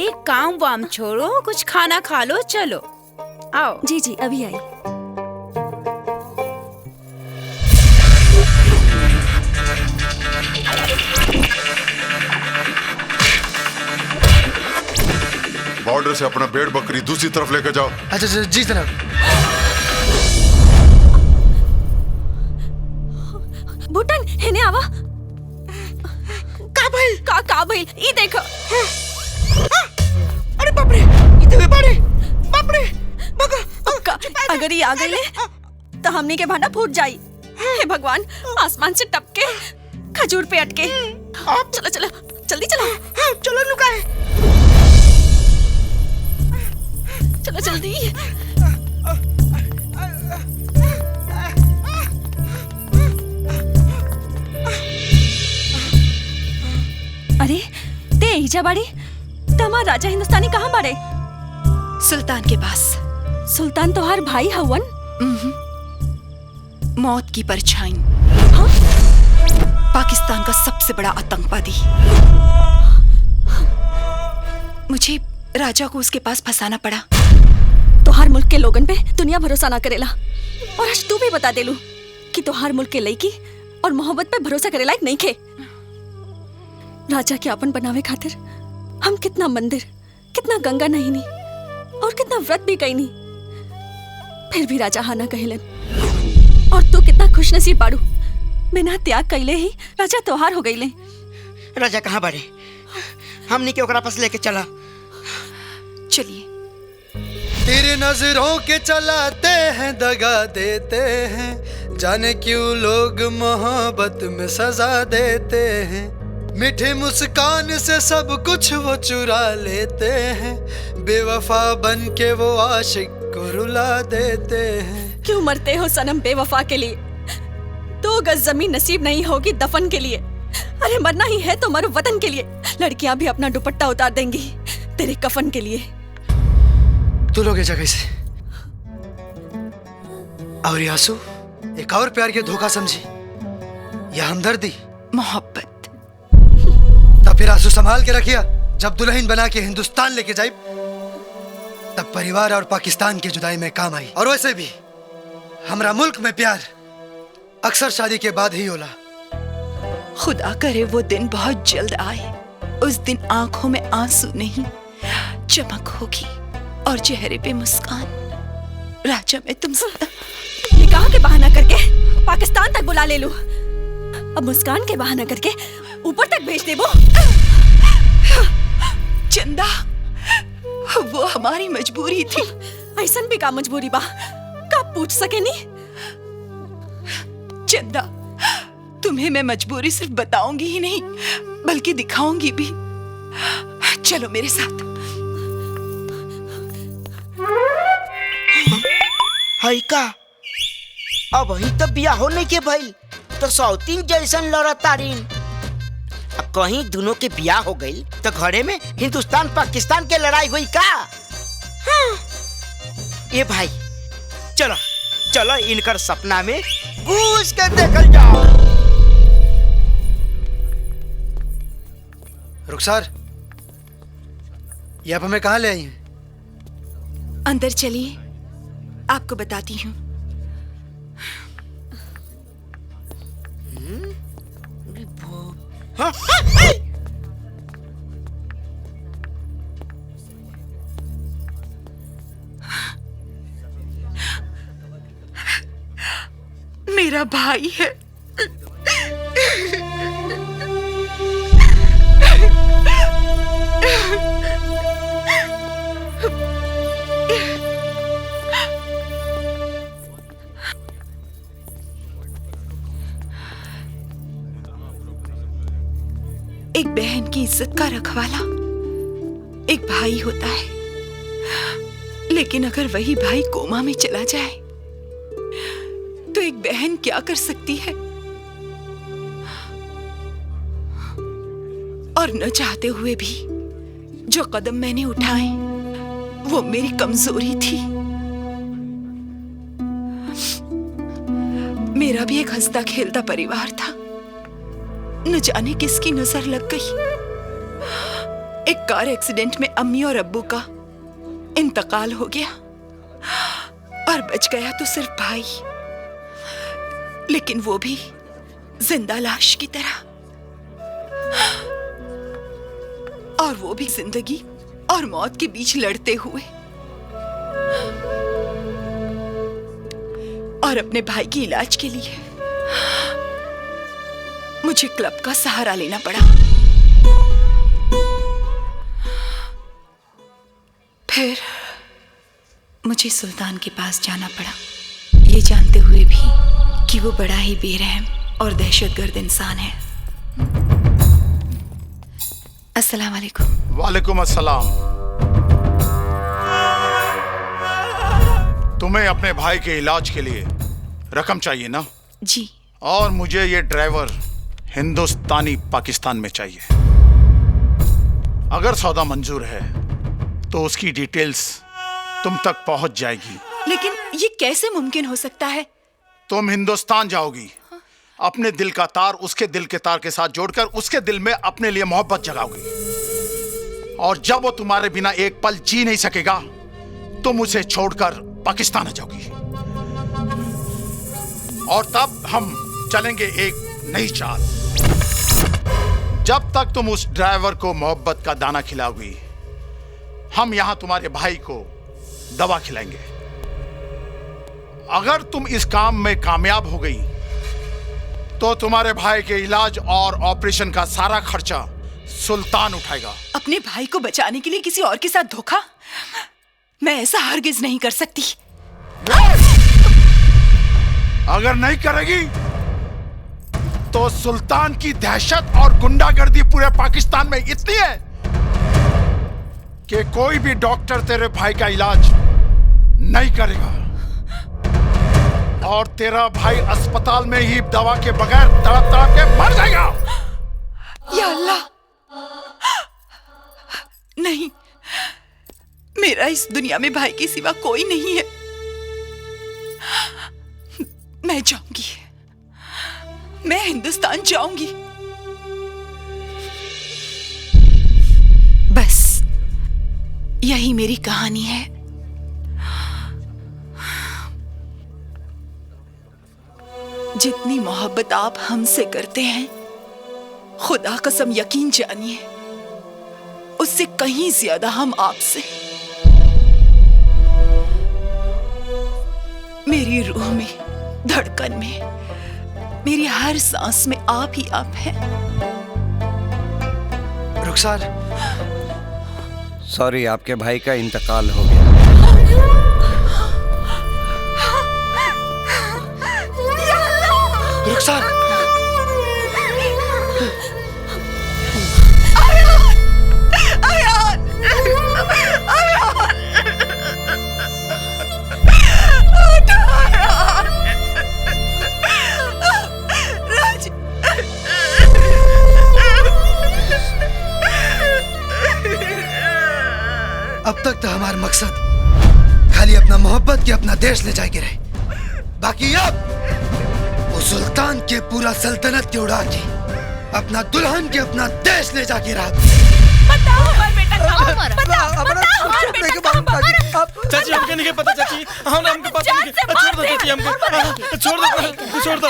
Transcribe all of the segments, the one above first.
ये काम वाम छोड़ो, कुछ खाना खा लो। चलो आओ। जी जी अभी आई। बॉर्डर से अपना भेड़ बकरी दूसरी तरफ लेकर जाओ। अच्छा जी जनाब। भूटन हेने आवा। का भइल ई देखो। अरे बाप रे, इतने बड़े बाप रे। अगर ये आ गई तो हमनी के भांडा फूट जाई। हे भगवान, आसमान से टपके खजूर पे अटके। चलो चलो जल्दी चलो। चलो लुका है। चलो जल्दी। अरे ते हिजा बाड़ी तो हमार राजा हिंदुस्तानी कहाँ बाड़े? सुल्तान के पास। सुल्तान तोहार भाई हवन? मौत की परछाई। हाँ? पाकिस्तान का सबसे बड़ा आतंकवादी। मुझे राजा को उसके पास फंसाना पड़ा। तोहार मुल्क के लोगन पे दुनिया भरोसा ना करेला, और आज तू भी बता देलू कि तोहार मुल्क के लड़की और मोहब्बत पे भरोसा करे लायक नहीं खे। राजा के अपन बनावे खातिर हम कितना मंदिर, कितना गंगा नहीनी और कितना व्रत भी कईनी, फिर भी राजा हाँ ना कहेलन। और तू कितना खुशनसीब बाड़ू, बिना त्याग कैले ही राजा तोहार हो गईले। राजा कहाँ बड़े? हमनी के ओकरा पास लेके चला। चलिए। तेरे नजरों के चलाते हैं दगा देते हैं, जाने क्यों लोग मोहब्बत में सजा देते हैं। मीठी मुस्कान से सब कुछ वो चुरा लेते हैं, बेवफा बन के वो आशिक को रुला देते हैं। क्यों मरते हो सनम बेवफा के लिए? 2 गज जमीन नसीब नहीं होगी दफन के लिए। अरे मरना ही है तो मरो वतन के लिए। लड़कियां भी अपना दुपट्टा उतार देंगी तेरे कफन के लिए। तू लोग ये जगह से और आंसू एक और प्यार के धोखा समझी या हमदर्दी? मोहब्बत। तब फिर आंसू संभाल के रखिया। जब दुल्हन बना के हिंदुस्तान लेके जाए तब परिवार और पाकिस्तान की जुदाई में काम आई। और वैसे भी हमरा मुल्क में प्यार अक्सर शादी के बाद ही होला। खुदा करे वो दिन बहुत जल्द आए। उस दिन आंखों में आंसू नहीं, चमक होगी और चेहरे पे मुस्कान। राजा मैं तुमसे निकाह के बहाना करके पाकिस्तान तक बुला ले लूं, अब मुस्कान के बहाना करके ऊपर तक भेज दे। वो चंदा, वो हमारी मजबूरी थी। ऐसन भी का मजबूरी बा का पूछ सके नहीं? चंदा, तुम्हें मैं मजबूरी सिर्फ बताऊंगी ही नहीं बल्कि दिखाऊंगी भी। चलो मेरे साथ। हई का अब ही तो बिया हो नहीं के भइल तो सौतीन जैसन लड़तारीन। अब कहीं दोनों के बिया हो गई तो घरे में हिंदुस्तान पाकिस्तान के लड़ाई हुई का? हाँ। ये भाई चलो चलो इनकर सपना में घुस के देखल जाओ। रुखसार, ये आप हमें कहाँ ले आई हैं? अंदर चलिए, आपको बताती हूँ। हाँ? मेरा भाई है। एक बहन की इज्जत का रखवाला एक भाई होता है, लेकिन अगर वही भाई कोमा में चला जाए तो एक बहन क्या कर सकती है? और न चाहते हुए भी जो कदम मैंने उठाए वो मेरी कमजोरी थी। मेरा भी एक हंसता खेलता परिवार था, न जाने किसकी नजर लग गई। एक कार एक्सीडेंट में अम्मी और अब्बू का इंतकाल हो गया और बच गया तो सिर्फ भाई, लेकिन वो भी जिंदा लाश की तरह, और वो भी जिंदगी और मौत के बीच लड़ते हुए। और अपने भाई की इलाज के लिए मुझे क्लब का सहारा लेना पड़ा। फिर मुझे सुल्तान के पास जाना पड़ा, ये जानते हुए भी कि वो बड़ा ही बेरहम और दहशतगर्द इंसान है। अस्सलाम वालेकुम। वालेकुम अस्सलाम। तुम्हें अपने भाई के इलाज के लिए रकम चाहिए ना? जी। और मुझे ये ड्राइवर हिंदुस्तानी पाकिस्तान में चाहिए। अगर सौदा मंजूर है तो उसकी डिटेल्स तुम तक पहुंच जाएगी। लेकिन ये कैसे मुमकिन हो सकता है? तुम हिंदुस्तान जाओगी, अपने दिल का तार उसके दिल के तार के साथ जोड़कर उसके दिल में अपने लिए मोहब्बत जगाओगी, और जब वो तुम्हारे बिना एक पल जी नहीं सकेगा तुम उसे छोड़कर पाकिस्तान आ जाओगी, और तब हम चलेंगे एक नई चाल। जब तक तुम उस ड्राइवर को मोहब्बत का दाना खिलाओगी, हम यहां तुम्हारे भाई को दवा खिलाएंगे। अगर तुम इस काम में कामयाब हो गई तो तुम्हारे भाई के इलाज और ऑपरेशन का सारा खर्चा सुल्तान उठाएगा। अपने भाई को बचाने के लिए किसी और के साथ धोखा? मैं ऐसा हरगिज नहीं कर सकती। अगर नहीं करेगी तो सुल्तान की दहशत और गुंडागर्दी पूरे पाकिस्तान में इतनी है कि कोई भी डॉक्टर तेरे भाई का इलाज नहीं करेगा, और तेरा भाई अस्पताल में ही दवा के बगैर तड़प तड़प के मर जाएगा। या अल्लाह, नहीं, मेरा इस दुनिया में भाई के सिवा कोई नहीं है। मैं जाऊंगी, मैं हिंदुस्तान जाऊंगी। बस यही मेरी कहानी है। जितनी मोहब्बत आप हमसे करते हैं, खुदा कसम यकीन जानिए उससे कहीं ज्यादा हम आपसे। मेरी रूह में, धड़कन में, मेरी हर सांस में आप ही आप हैं। रुखसार, सॉरी, आपके भाई का इंतकाल हो गया। रुखसार, अब तक तो हमारा मकसद खाली अपना मोहब्बत के अपना देश ले जाके रहे, बाकी अब वो सुल्तान के पूरा सल्तनत के उड़ा के अपना दुल्हन के अपना देश ले जाके रहा। चाची हमको नहीं पता, चाची हमको पता नहीं। छोड़ दो चाची, हमको छोड़ दो, छोड़ दो।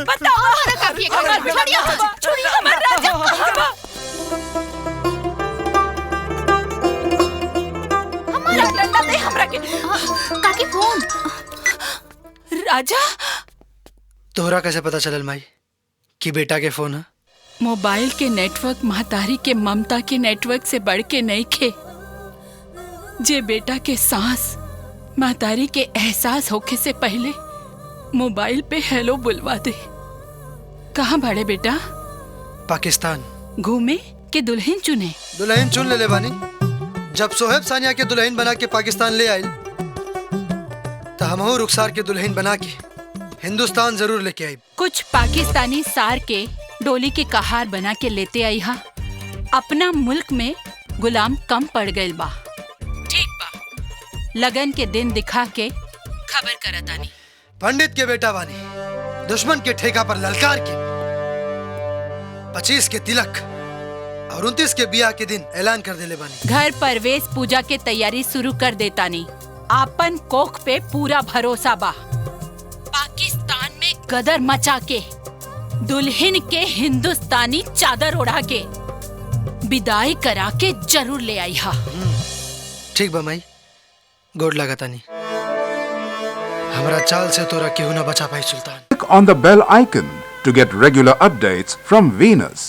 बताओ हमारा काफी है, छोड़िए हमारा राजा। हमारा लल्ला दे हमरा के काकी फोन। राजा, तोहरा कैसे पता चलल माई कि बेटा के फोन है? मोबाइल के नेटवर्क महतारी के ममता के नेटवर्क से बढ़ के नहीं खे। जे बेटा के सांस महतारी के एहसास होके से पहले मोबाइल पे हेलो बुलवा दे। कहाँ भाड़े बेटा? पाकिस्तान। घूमे के दुल्हन चुने? दुल्हन चुन ले बानी। जब सोहेब सानिया के दुल्हन बना के पाकिस्तान ले आयल तो हमहू रुखसार के दुल्हन बना के हिंदुस्तान जरूर लेके आई। कुछ पाकिस्तानी सार के डोली के कहार बना के लेते आई हा। अपना मुल्क में गुलाम कम पड़ गए बा। ठीक बा, लगन के दिन दिखा के खबर करतानी। पंडित के बेटा बानी, दुश्मन के ठेका पर ललकार के 25 के तिलक और 29 के बियाह के दिन ऐलान कर देले बानी। घर प्रवेश पूजा के तैयारी शुरू कर देता नहीं। आपन कोख पे पूरा भरोसा बा। पाकिस्तान में गदर मचा के दुल्हन के हिंदुस्तानी चादर ओढ़ा के विदाई करा के जरूर ले आई हा। ठीक बा माई, गोड लगाता नहीं। हमारा चाल से तोरा केहू ना बचा पाई सुल्तान। Click on the bell icon to get regular updates from Venus.